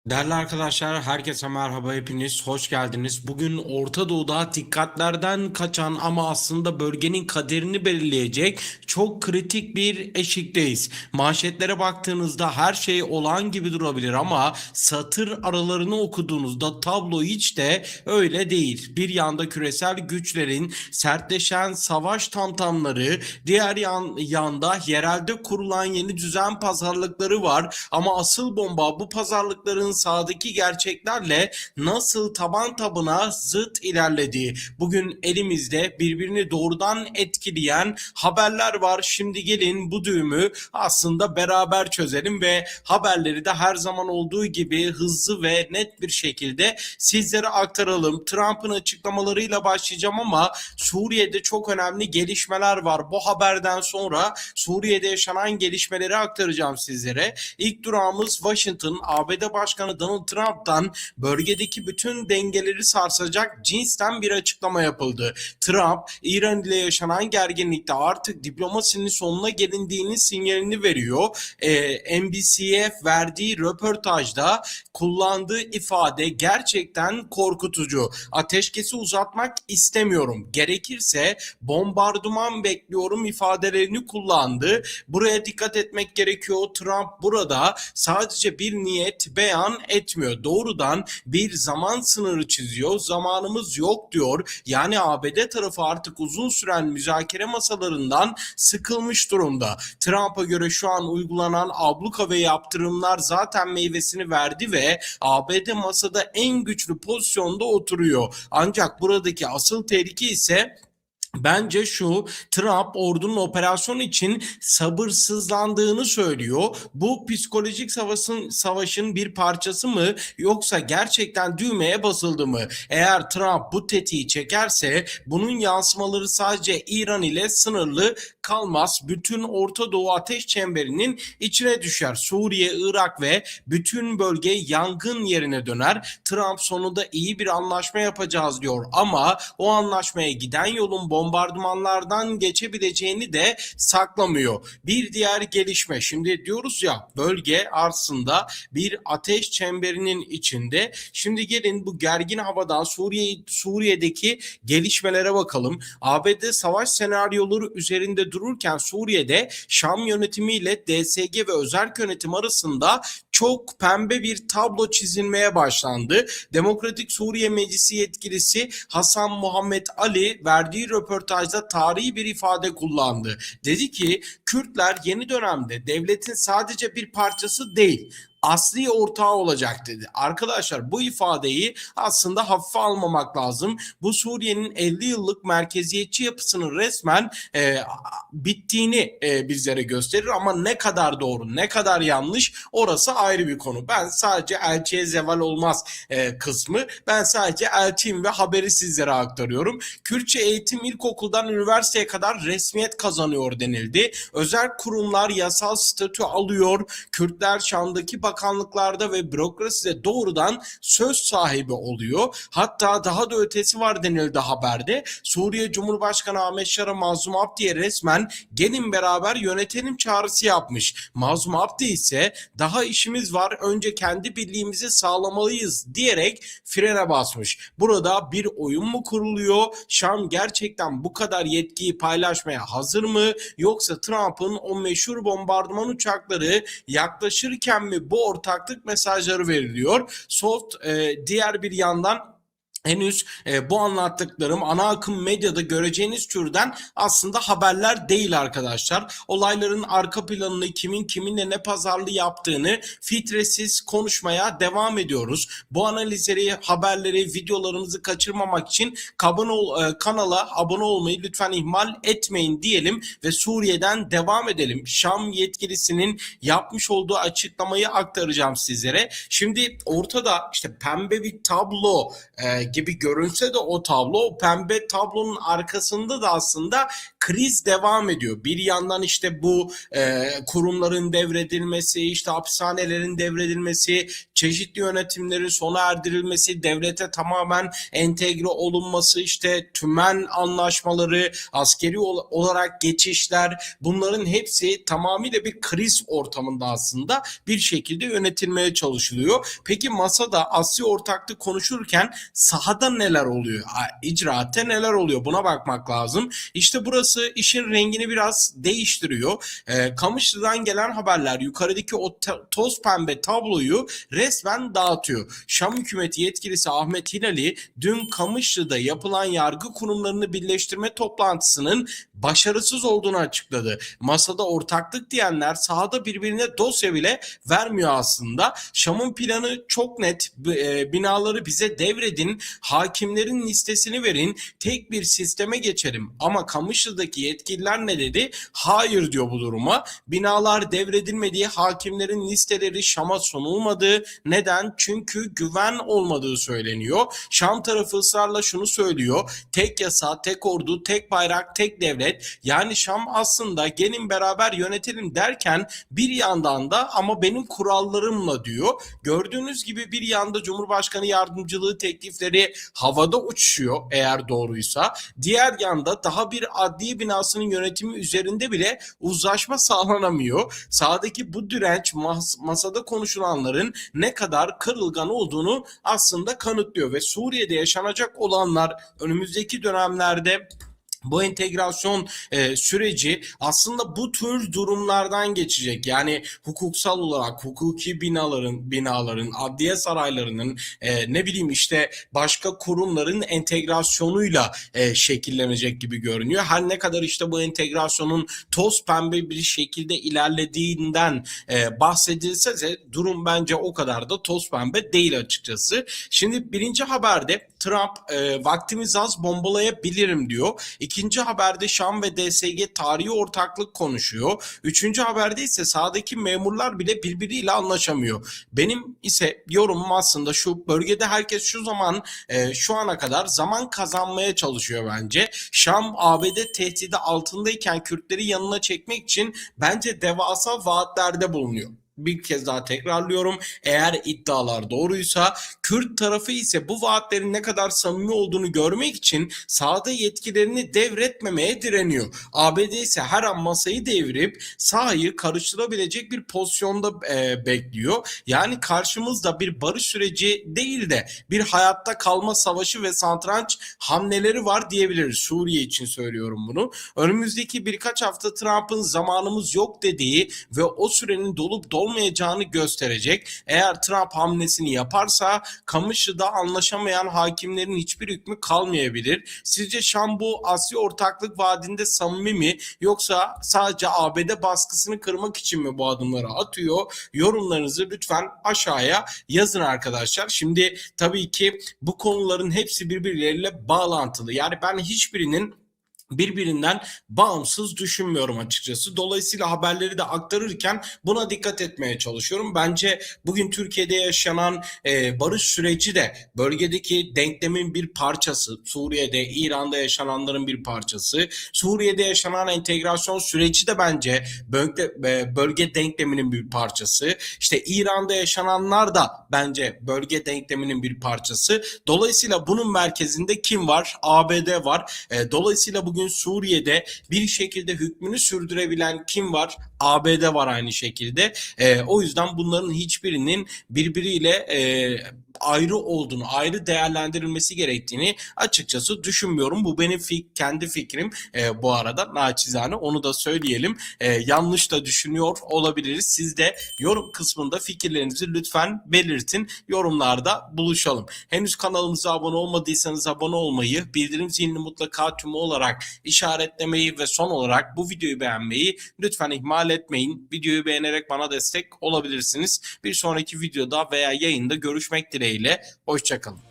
Değerli arkadaşlar, herkese merhaba, hepiniz hoş geldiniz. Bugün Orta Doğu'da dikkatlerden kaçan ama aslında bölgenin kaderini belirleyecek çok kritik bir eşikteyiz. Manşetlere baktığınızda her şey olağan gibi durabilir ama satır aralarını okuduğunuzda tablo hiç de öyle değil. Bir yanda küresel güçlerin sertleşen savaş tamtamları, diğer yanda yerelde kurulan yeni düzen pazarlıkları var ama asıl bomba bu pazarlıkların sahadaki gerçeklerle nasıl taban tabana zıt ilerlediği. Bugün elimizde birbirini doğrudan etkileyen haberler var. Şimdi gelin bu düğümü aslında beraber çözelim ve haberleri de her zaman olduğu gibi hızlı ve net bir şekilde sizlere aktaralım. Trump'ın açıklamalarıyla başlayacağım ama Suriye'de çok önemli gelişmeler var. Bu haberden sonra Suriye'de yaşanan gelişmeleri aktaracağım sizlere. İlk durağımız Washington. ABD Başkanı Donald Trump'tan bölgedeki bütün dengeleri sarsacak cinsten bir açıklama yapıldı. Trump, İran ile yaşanan gerginlikte artık diplomasinin sonuna gelindiğini sinyalini veriyor. NBC'ye verdiği röportajda kullandığı ifade gerçekten korkutucu. Ateşkesi uzatmak istemiyorum. Gerekirse bombardıman bekliyorum ifadelerini kullandı. Buraya dikkat etmek gerekiyor. Trump burada sadece bir niyet beyan etmiyor. Doğrudan bir zaman sınırı çiziyor. Zamanımız yok diyor. Yani ABD tarafı artık uzun süren müzakere masalarından sıkılmış durumda. Trump'a göre şu an uygulanan abluka ve yaptırımlar zaten meyvesini verdi ve ABD masada en güçlü pozisyonda oturuyor. Ancak buradaki asıl tehlike ise bence şu: Trump ordunun operasyon için sabırsızlandığını söylüyor. Bu psikolojik savaşın bir parçası mı yoksa gerçekten düğmeye basıldı mı? Eğer Trump bu tetiği çekerse bunun yansımaları sadece İran ile sınırlı kalmaz. Bütün Orta Doğu ateş çemberinin içine düşer. Suriye, Irak ve bütün bölge yangın yerine döner. Trump sonunda iyi bir anlaşma yapacağız diyor ama o anlaşmaya giden yolun bombardımanlardan geçebileceğini de saklamıyor. Bir diğer gelişme, şimdi diyoruz ya bölge aslında bir ateş çemberinin içinde. Şimdi gelin bu gergin havadan Suriye'deki gelişmelere bakalım. ABD savaş senaryoları üzerinde dururken Suriye'de Şam yönetimiyle DSG ve özerk yönetim arasında çok pembe bir tablo çizilmeye başlandı. Demokratik Suriye Meclisi yetkilisi Hasan Muhammed Ali verdiği röportajda tarihi bir ifade kullandı. Dedi ki Kürtler yeni dönemde devletin sadece bir parçası değil, asli ortağı olacak dedi. Arkadaşlar bu ifadeyi aslında hafife almamak lazım. Bu Suriye'nin 50 yıllık merkeziyetçi yapısının resmen bittiğini bizlere gösterir ama ne kadar doğru ne kadar yanlış orası ayrı bir konu. Ben sadece elçiye zeval olmaz kısmı, ben sadece elçiyim ve haberi sizlere aktarıyorum. Kürtçe eğitim ilkokuldan üniversiteye kadar resmiyet kazanıyor denildi. Özel kurumlar yasal statü alıyor. Kürtler Şam'daki bakanlıklarda ve bürokraside doğrudan söz sahibi oluyor. Hatta daha da ötesi var denildi haberde. Suriye Cumhurbaşkanı Ahmet Şara Mazlum Abdi'ye resmen gelin beraber yönetelim çağrısı yapmış. Mazlum Abdi ise daha işimiz var, önce kendi birliğimizi sağlamalıyız diyerek frene basmış. Burada bir oyun mu kuruluyor? Şam gerçekten bu kadar yetkiyi paylaşmaya hazır mı? Yoksa Trump'ın o meşhur bombardıman uçakları yaklaşırken mi bu ortaklık mesajları veriliyor? Diğer bir yandan henüz bu anlattıklarım ana akım medyada göreceğiniz türden aslında haberler değil arkadaşlar. Olayların arka planını, kimin kiminle ne pazarlığı yaptığını filtresiz konuşmaya devam ediyoruz. Bu analizleri, haberleri, videolarımızı kaçırmamak için kanala abone olmayı lütfen ihmal etmeyin diyelim ve Suriye'den devam edelim. Şam yetkilisinin yapmış olduğu açıklamayı aktaracağım sizlere. Şimdi ortada işte pembe bir tablo gibi görünse de o tablo, o pembe tablonun arkasında da aslında kriz devam ediyor. Bir yandan işte bu kurumların devredilmesi, işte hapishanelerin devredilmesi, çeşitli yönetimlerin sona erdirilmesi, devlete tamamen entegre olunması, işte tümen anlaşmaları, askeri olarak geçişler, bunların hepsi tamamıyla bir kriz ortamında aslında bir şekilde yönetilmeye çalışılıyor. Peki masada Asya ortaklık konuşurken sahada neler oluyor? İcraatte neler oluyor? Buna bakmak lazım. İşte burası işin rengini biraz değiştiriyor. Kamışlı'dan gelen haberler yukarıdaki o toz pembe tabloyu resmen dağıtıyor. Şam hükümeti yetkilisi Ahmet Hilali dün Kamışlı'da yapılan yargı kurumlarını birleştirme toplantısının başarısız olduğunu açıkladı. Masada ortaklık diyenler sahada birbirine dosya bile vermiyor aslında. Şam'ın planı çok net. Binaları bize devredin, hakimlerin listesini verin, tek bir sisteme geçelim. Ama Kamışlı'daki yetkililer ne dedi? Hayır diyor bu duruma. Binalar devredilmediği, hakimlerin listeleri Şam'a sunulmadı. Neden? Çünkü güven olmadığı söyleniyor. Şam tarafı ısrarla şunu söylüyor: tek yasa, tek ordu, tek bayrak, tek devlet. Yani Şam aslında gelin beraber yönetelim derken bir yandan da ama benim kurallarımla diyor. Gördüğünüz gibi bir yanda Cumhurbaşkanı yardımcılığı teklifleri havada uçuşuyor eğer doğruysa. Diğer yanda daha bir adliye binasının yönetimi üzerinde bile uzlaşma sağlanamıyor. Sağdaki bu direnç masada konuşulanların ne kadar kırılgan olduğunu aslında kanıtlıyor ve Suriye'de yaşanacak olanlar önümüzdeki dönemlerde bu entegrasyon süreci aslında bu tür durumlardan geçecek. Yani hukuksal olarak hukuki binaların, adliye saraylarının, ne bileyim işte başka kurumların entegrasyonuyla şekillenecek gibi görünüyor. Her ne kadar işte bu entegrasyonun toz pembe bir şekilde ilerlediğinden bahsedilse de durum bence o kadar da toz pembe değil açıkçası. Şimdi birinci haberde Trump vaktimiz az, bombalayabilirim diyor. İkinci haberde Şam ve DSG tarihi ortaklık konuşuyor. Üçüncü haberde ise sahadaki memurlar bile birbiriyle anlaşamıyor. Benim ise yorumum aslında şu: bölgede herkes şu ana kadar zaman kazanmaya çalışıyor bence. Şam ABD tehdidi altındayken Kürtleri yanına çekmek için bence devasa vaatlerde bulunuyor. Bir kez daha tekrarlıyorum: eğer iddialar doğruysa, Kürt tarafı ise bu vaatlerin ne kadar samimi olduğunu görmek için sahada yetkilerini devretmemeye direniyor. ABD ise her an masayı devirip sahayı karıştırabilecek bir pozisyonda bekliyor. Yani karşımızda bir barış süreci değil de bir hayatta kalma savaşı ve satranç hamleleri var diyebiliriz. Suriye için söylüyorum bunu. Önümüzdeki birkaç hafta Trump'ın zamanımız yok dediği ve o sürenin dolup olmayacağını gösterecek. Eğer Trump hamlesini yaparsa Kamışlı'da anlaşamayan hakimlerin hiçbir hükmü kalmayabilir. Sizce Şam bu Asya ortaklık vaadinde samimi mi, yoksa sadece ABD baskısını kırmak için mi bu adımları atıyor? Yorumlarınızı lütfen aşağıya yazın arkadaşlar. Şimdi tabii ki bu konuların hepsi birbirleriyle bağlantılı. Yani ben hiçbirinin birbirinden bağımsız düşünmüyorum açıkçası. Dolayısıyla haberleri de aktarırken buna dikkat etmeye çalışıyorum. Bence bugün Türkiye'de yaşanan barış süreci de bölgedeki denklemin bir parçası. Suriye'de, İran'da yaşananların bir parçası. Suriye'de yaşanan entegrasyon süreci de bence bölge denkleminin bir parçası. İşte İran'da yaşananlar da bence bölge denkleminin bir parçası. Dolayısıyla bunun merkezinde kim var? ABD var. Dolayısıyla bugün Suriye'de bir şekilde hükmünü sürdürebilen kim var? ABD var aynı şekilde. O yüzden bunların hiçbirinin birbiriyle ayrı olduğunu, ayrı değerlendirilmesi gerektiğini açıkçası düşünmüyorum. Bu benim kendi fikrim bu arada, naçizane onu da söyleyelim. Yanlış da düşünüyor olabiliriz. Siz de yorum kısmında fikirlerinizi lütfen belirtin. Yorumlarda buluşalım. Henüz kanalımıza abone olmadıysanız abone olmayı, bildirim zilini mutlaka tümü olarak işaretlemeyi ve son olarak bu videoyu beğenmeyi lütfen ihmal etmeyin. Videoyu beğenerek bana destek olabilirsiniz. Bir sonraki videoda veya yayında görüşmek dileğiyle. Hoşça kalın.